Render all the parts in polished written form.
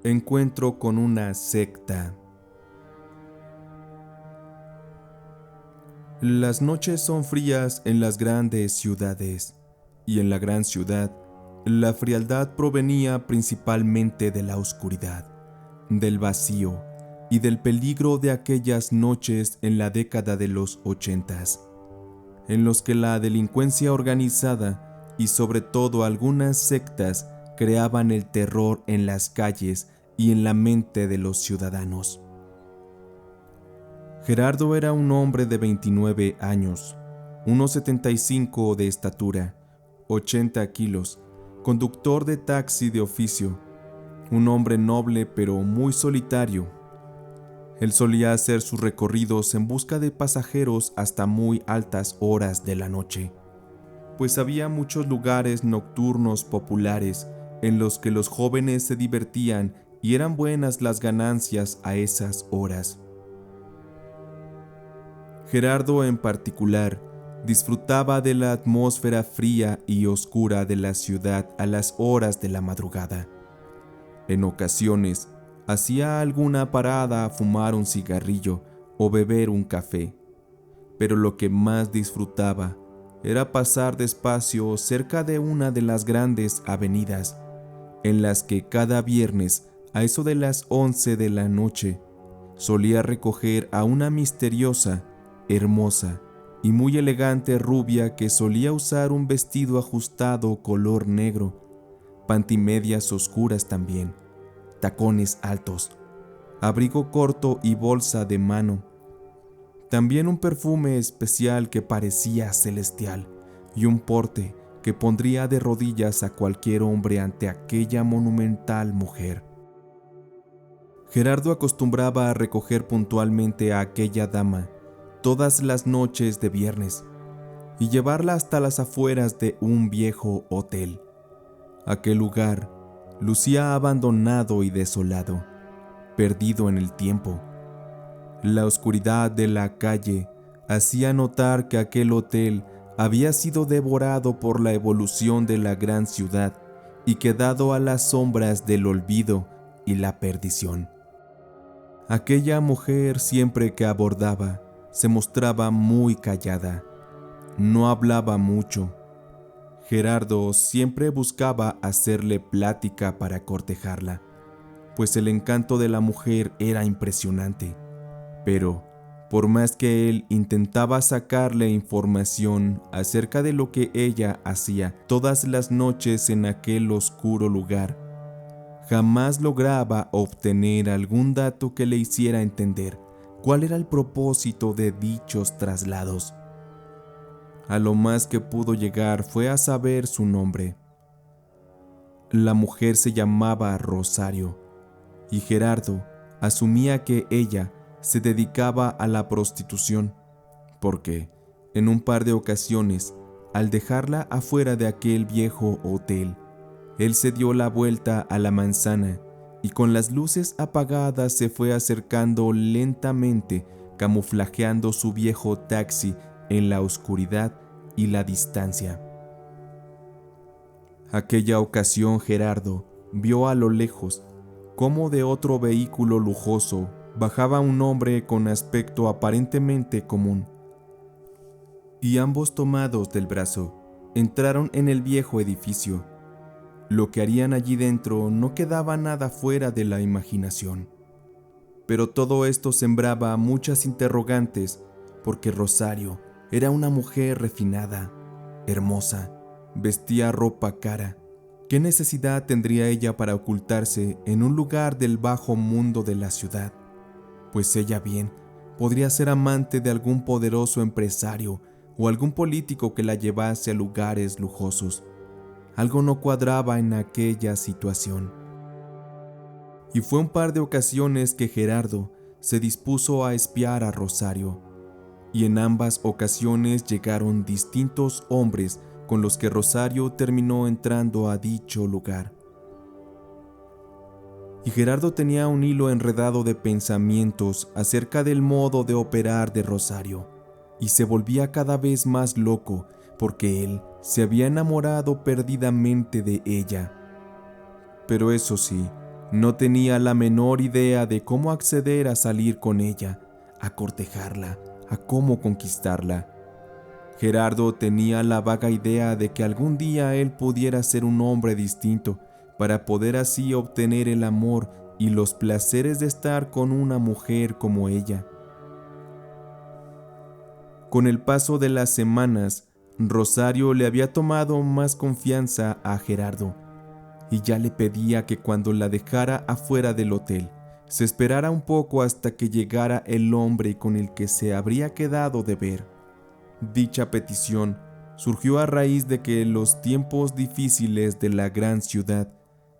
Encuentro con una secta. Las noches son frías en las grandes ciudades, y en la gran ciudad, la frialdad provenía principalmente de la oscuridad, del vacío y del peligro de aquellas noches en la década de los 80s, en los que la delincuencia organizada y sobre todo algunas sectas creaban el terror en las calles y en la mente de los ciudadanos. Gerardo era un hombre de 29 años, 1,75 de estatura, 80 kilos, conductor de taxi de oficio, un hombre noble pero muy solitario. Él solía hacer sus recorridos en busca de pasajeros hasta muy altas horas de la noche, pues había muchos lugares nocturnos populares en los que los jóvenes se divertían y eran buenas las ganancias a esas horas. Gerardo en particular disfrutaba de la atmósfera fría y oscura de la ciudad a las horas de la madrugada. En ocasiones, hacía alguna parada a fumar un cigarrillo o beber un café, pero lo que más disfrutaba era pasar despacio cerca de una de las grandes avenidas, en las que cada viernes, a eso de las 11 de la noche, solía recoger a una misteriosa, hermosa y muy elegante rubia que solía usar un vestido ajustado color negro, pantimedias oscuras también, tacones altos, abrigo corto y bolsa de mano. También un perfume especial que parecía celestial y un porte que pondría de rodillas a cualquier hombre ante aquella monumental mujer. Gerardo acostumbraba a recoger puntualmente a aquella dama todas las noches de viernes y llevarla hasta las afueras de un viejo hotel. Aquel lugar lucía abandonado y desolado, perdido en el tiempo. La oscuridad de la calle hacía notar que aquel hotel había sido devorado por la evolución de la gran ciudad y quedado a las sombras del olvido y la perdición. Aquella mujer, siempre que abordaba, se mostraba muy callada, no hablaba mucho. Gerardo siempre buscaba hacerle plática para cortejarla, pues el encanto de la mujer era impresionante. Pero, por más que él intentaba sacarle información acerca de lo que ella hacía todas las noches en aquel oscuro lugar, jamás lograba obtener algún dato que le hiciera entender cuál era el propósito de dichos traslados. A lo más que pudo llegar fue a saber su nombre. La mujer se llamaba Rosario, y Gerardo asumía que ella se dedicaba a la prostitución, porque, en un par de ocasiones, al dejarla afuera de aquel viejo hotel, él se dio la vuelta a la manzana y con las luces apagadas se fue acercando lentamente, camuflajeando su viejo taxi en la oscuridad y la distancia. Aquella ocasión Gerardo vio a lo lejos cómo de otro vehículo lujoso bajaba un hombre con aspecto aparentemente común, y ambos tomados del brazo entraron en el viejo edificio. Lo que harían allí dentro no quedaba nada fuera de la imaginación. Pero todo esto sembraba muchas interrogantes, porque Rosario era una mujer refinada, hermosa, vestía ropa cara. ¿Qué necesidad tendría ella para ocultarse en un lugar del bajo mundo de la ciudad? Pues ella bien podría ser amante de algún poderoso empresario o algún político que la llevase a lugares lujosos. Algo no cuadraba en aquella situación. Y fue un par de ocasiones que Gerardo se dispuso a espiar a Rosario, y en ambas ocasiones llegaron distintos hombres con los que Rosario terminó entrando a dicho lugar. Y Gerardo tenía un hilo enredado de pensamientos acerca del modo de operar de Rosario, y se volvía cada vez más loco porque él se había enamorado perdidamente de ella. Pero eso sí, No tenía la menor idea de cómo acceder a salir con ella, a cortejarla, a cómo conquistarla. Gerardo tenía la vaga idea de que algún día él pudiera ser un hombre distinto para poder así obtener el amor y los placeres de estar con una mujer como ella. Con el paso de las semanas, Rosario le había tomado más confianza a Gerardo y ya le pedía que cuando la dejara afuera del hotel, se esperara un poco hasta que llegara el hombre con el que se habría quedado de ver. Dicha petición surgió a raíz de que los tiempos difíciles de la gran ciudad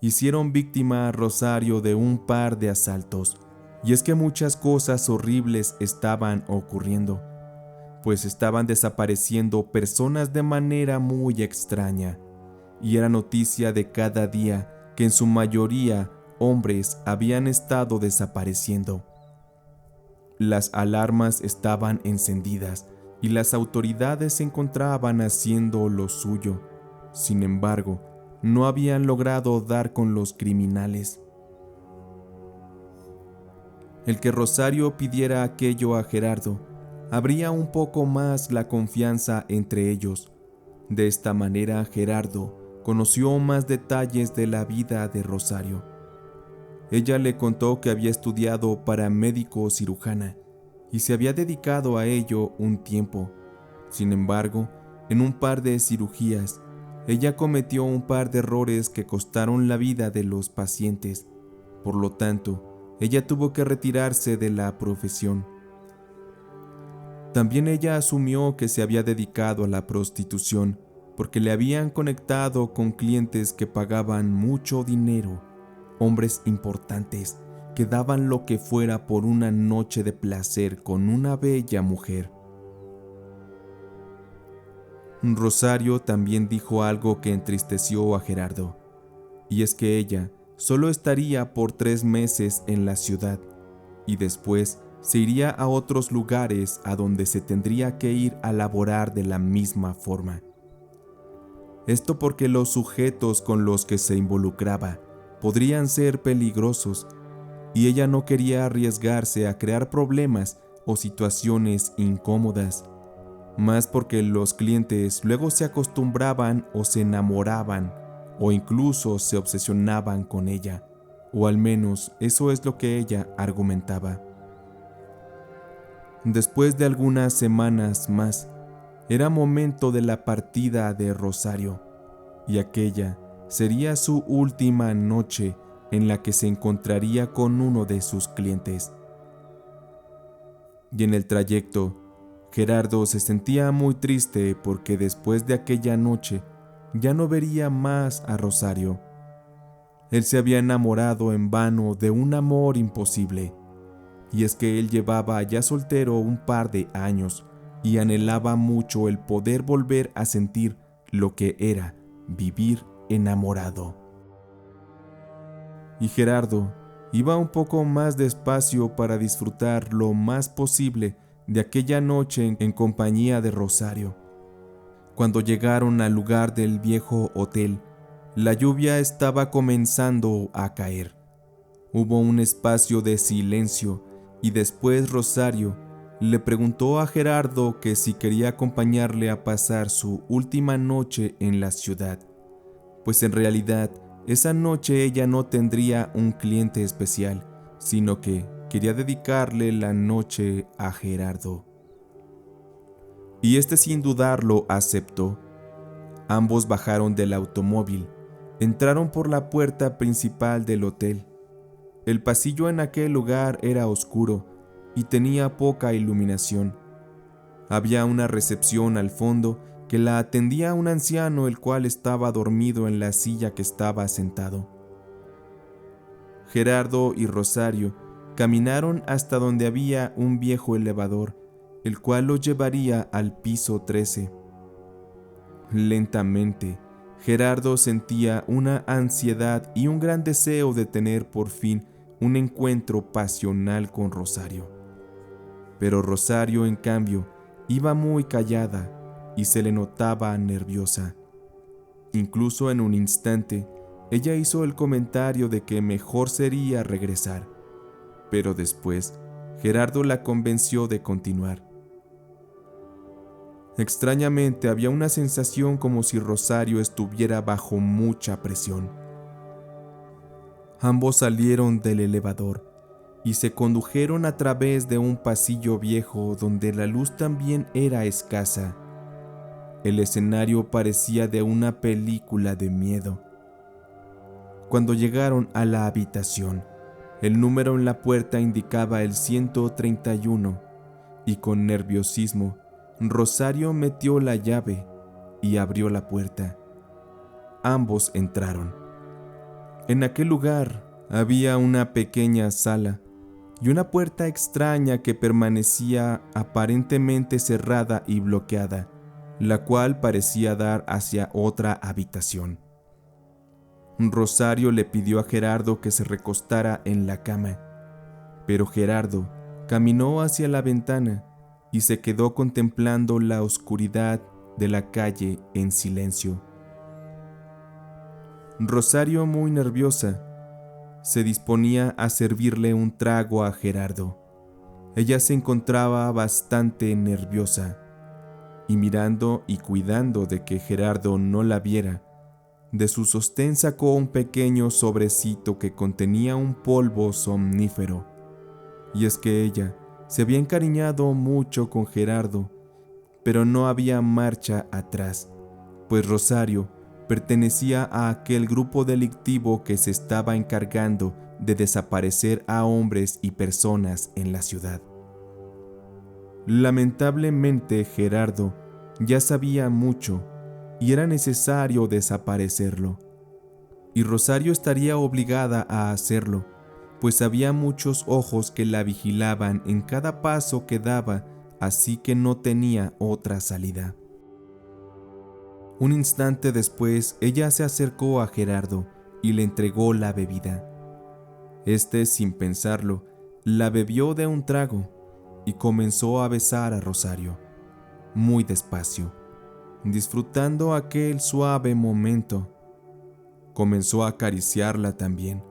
hicieron víctima a Rosario de un par de asaltos, y es que muchas cosas horribles estaban ocurriendo, pues estaban desapareciendo personas de manera muy extraña, y era noticia de cada día que en su mayoría hombres habían estado desapareciendo. Las alarmas estaban encendidas y las autoridades se encontraban haciendo lo suyo. Sin embargo, no habían logrado dar con los criminales. El que Rosario pidiera aquello a Gerardo abría un poco más la confianza entre ellos. De esta manera, Gerardo conoció más detalles de la vida de Rosario. Ella le contó que había estudiado para médico cirujana y se había dedicado a ello un tiempo. Sin embargo, en un par de cirugías, ella cometió un par de errores que costaron la vida de los pacientes. Por lo tanto, ella tuvo que retirarse de la profesión. También ella asumió que se había dedicado a la prostitución porque le habían conectado con clientes que pagaban mucho dinero, hombres importantes que daban lo que fuera por una noche de placer con una bella mujer. Rosario también dijo algo que entristeció a Gerardo, y es que ella solo estaría por 3 meses en la ciudad y después se iría a otros lugares a donde se tendría que ir a laborar de la misma forma. Esto porque los sujetos con los que se involucraba podrían ser peligrosos y ella no quería arriesgarse a crear problemas o situaciones incómodas, más porque los clientes luego se acostumbraban o se enamoraban o incluso se obsesionaban con ella, o al menos eso es lo que ella argumentaba. Después de algunas semanas más, era momento de la partida de Rosario, y aquella sería su última noche en la que se encontraría con uno de sus clientes. Y en el trayecto, Gerardo se sentía muy triste porque después de aquella noche ya no vería más a Rosario. Él se había enamorado en vano de un amor imposible, y es que él llevaba ya soltero un par de años y anhelaba mucho el poder volver a sentir lo que era vivir enamorado. Y Gerardo iba un poco más despacio para disfrutar lo más posible de aquella noche en compañía de Rosario. Cuando llegaron al lugar del viejo hotel, la lluvia estaba comenzando a caer. Hubo un espacio de silencio y después Rosario le preguntó a Gerardo que si quería acompañarle a pasar su última noche en la ciudad, pues en realidad esa noche ella no tendría un cliente especial, sino que quería dedicarle la noche a Gerardo. Y este sin dudarlo aceptó. Ambos bajaron del automóvil, entraron por la puerta principal del hotel. El pasillo en aquel lugar era oscuro y tenía poca iluminación. Había una recepción al fondo que la atendía un anciano el cual estaba dormido en la silla que estaba sentado. Gerardo y Rosario caminaron hasta donde había un viejo elevador, el cual los llevaría al piso 13. Lentamente, Gerardo sentía una ansiedad y un gran deseo de tener por fin un encuentro pasional con Rosario. Pero Rosario, en cambio, iba muy callada y se le notaba nerviosa. Incluso en un instante, ella hizo el comentario de que mejor sería regresar, pero después Gerardo la convenció de continuar. Extrañamente había una sensación como si Rosario estuviera bajo mucha presión. Ambos salieron del elevador y se condujeron a través de un pasillo viejo donde la luz también era escasa. El escenario parecía de una película de miedo. Cuando llegaron a la habitación, el número en la puerta indicaba el 131 y con nerviosismo, Rosario metió la llave y abrió la puerta. Ambos entraron. En aquel lugar había una pequeña sala y una puerta extraña que permanecía aparentemente cerrada y bloqueada, la cual parecía dar hacia otra habitación. Rosario le pidió a Gerardo que se recostara en la cama, pero Gerardo caminó hacia la ventana y se quedó contemplando la oscuridad de la calle en silencio. Rosario, muy nerviosa, se disponía a servirle un trago a Gerardo. Ella se encontraba bastante nerviosa y mirando y cuidando de que Gerardo no la viera, de su sostén sacó un pequeño sobrecito que contenía un polvo somnífero. Y es que ella se había encariñado mucho con Gerardo, pero no había marcha atrás, pues Rosario pertenecía a aquel grupo delictivo que se estaba encargando de desaparecer a hombres y personas en la ciudad. Lamentablemente Gerardo ya sabía mucho y era necesario desaparecerlo, y Rosario estaría obligada a hacerlo, pues había muchos ojos que la vigilaban en cada paso que daba, así que no tenía otra salida. Un instante después, ella se acercó a Gerardo y le entregó la bebida. Este, sin pensarlo, la bebió de un trago y comenzó a besar a Rosario, muy despacio, disfrutando aquel suave momento. Comenzó a acariciarla también,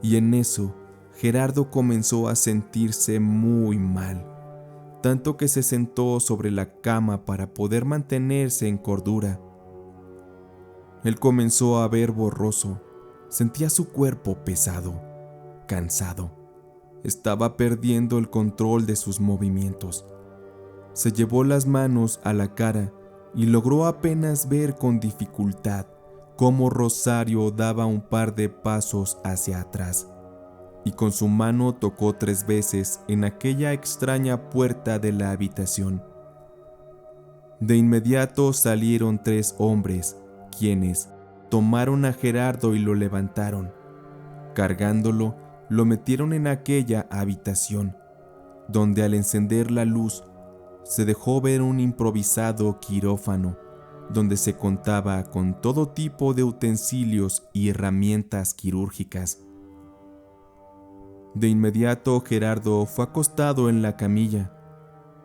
y en eso Gerardo comenzó a sentirse muy mal, tanto que se sentó sobre la cama para poder mantenerse en cordura. Él comenzó a ver borroso, sentía su cuerpo pesado, cansado. Estaba perdiendo el control de sus movimientos. Se llevó las manos a la cara y logró apenas ver con dificultad cómo Rosario daba un par de pasos hacia atrás y con su mano tocó 3 veces en aquella extraña puerta de la habitación. De inmediato salieron 3 hombres, quienes tomaron a Gerardo y lo levantaron. Cargándolo, lo metieron en aquella habitación, donde al encender la luz se dejó ver un improvisado quirófano, donde se contaba con todo tipo de utensilios y herramientas quirúrgicas. De inmediato Gerardo fue acostado en la camilla,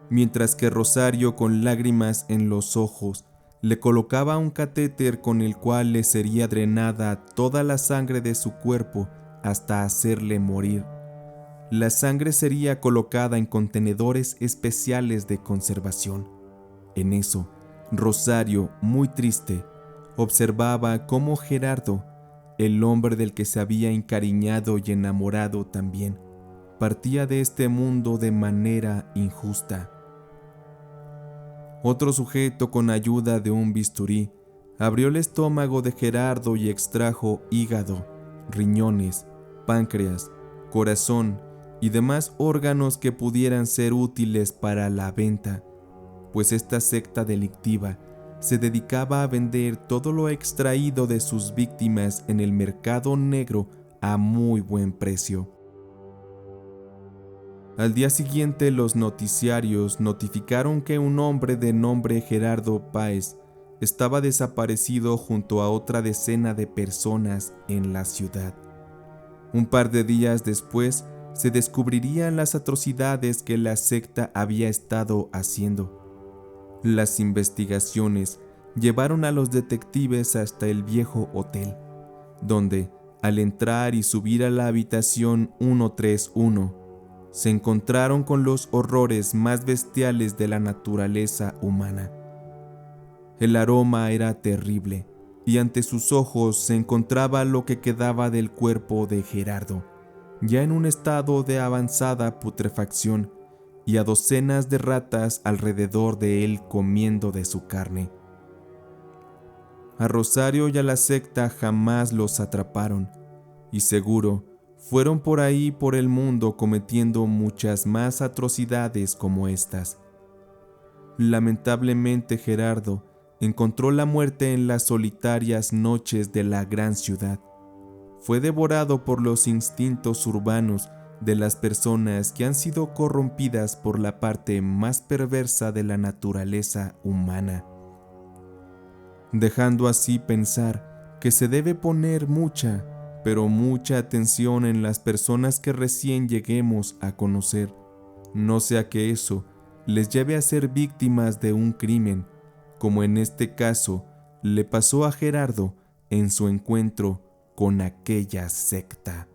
mientras que Rosario, con lágrimas en los ojos, le colocaba un catéter con el cual le sería drenada toda la sangre de su cuerpo hasta hacerle morir. La sangre sería colocada en contenedores especiales de conservación. En eso, Rosario, muy triste, observaba cómo Gerardo, el hombre del que se había encariñado y enamorado también, partía de este mundo de manera injusta. Otro sujeto, con ayuda de un bisturí, abrió el estómago de Gerardo y extrajo hígado, riñones, páncreas, corazón y demás órganos que pudieran ser útiles para la venta, pues esta secta delictiva se dedicaba a vender todo lo extraído de sus víctimas en el mercado negro a muy buen precio. Al día siguiente, los noticiarios notificaron que un hombre de nombre Gerardo Páez estaba desaparecido junto a otra decena de personas en la ciudad. Un par de días después, se descubrirían las atrocidades que la secta había estado haciendo. Las investigaciones llevaron a los detectives hasta el viejo hotel, donde, al entrar y subir a la habitación 131, se encontraron con los horrores más bestiales de la naturaleza humana. El aroma era terrible, y ante sus ojos se encontraba lo que quedaba del cuerpo de Gerardo, ya en un estado de avanzada putrefacción, y a docenas de ratas alrededor de él comiendo de su carne. A Rosario y a la secta jamás los atraparon, y seguro fueron por ahí por el mundo cometiendo muchas más atrocidades como estas. Lamentablemente Gerardo encontró la muerte en las solitarias noches de la gran ciudad. Fue devorado por los instintos urbanos de las personas que han sido corrompidas por la parte más perversa de la naturaleza humana, dejando así pensar que se debe poner mucha, pero mucha atención en las personas que recién lleguemos a conocer, no sea que eso les lleve a ser víctimas de un crimen, como en este caso le pasó a Gerardo en su encuentro con aquella secta.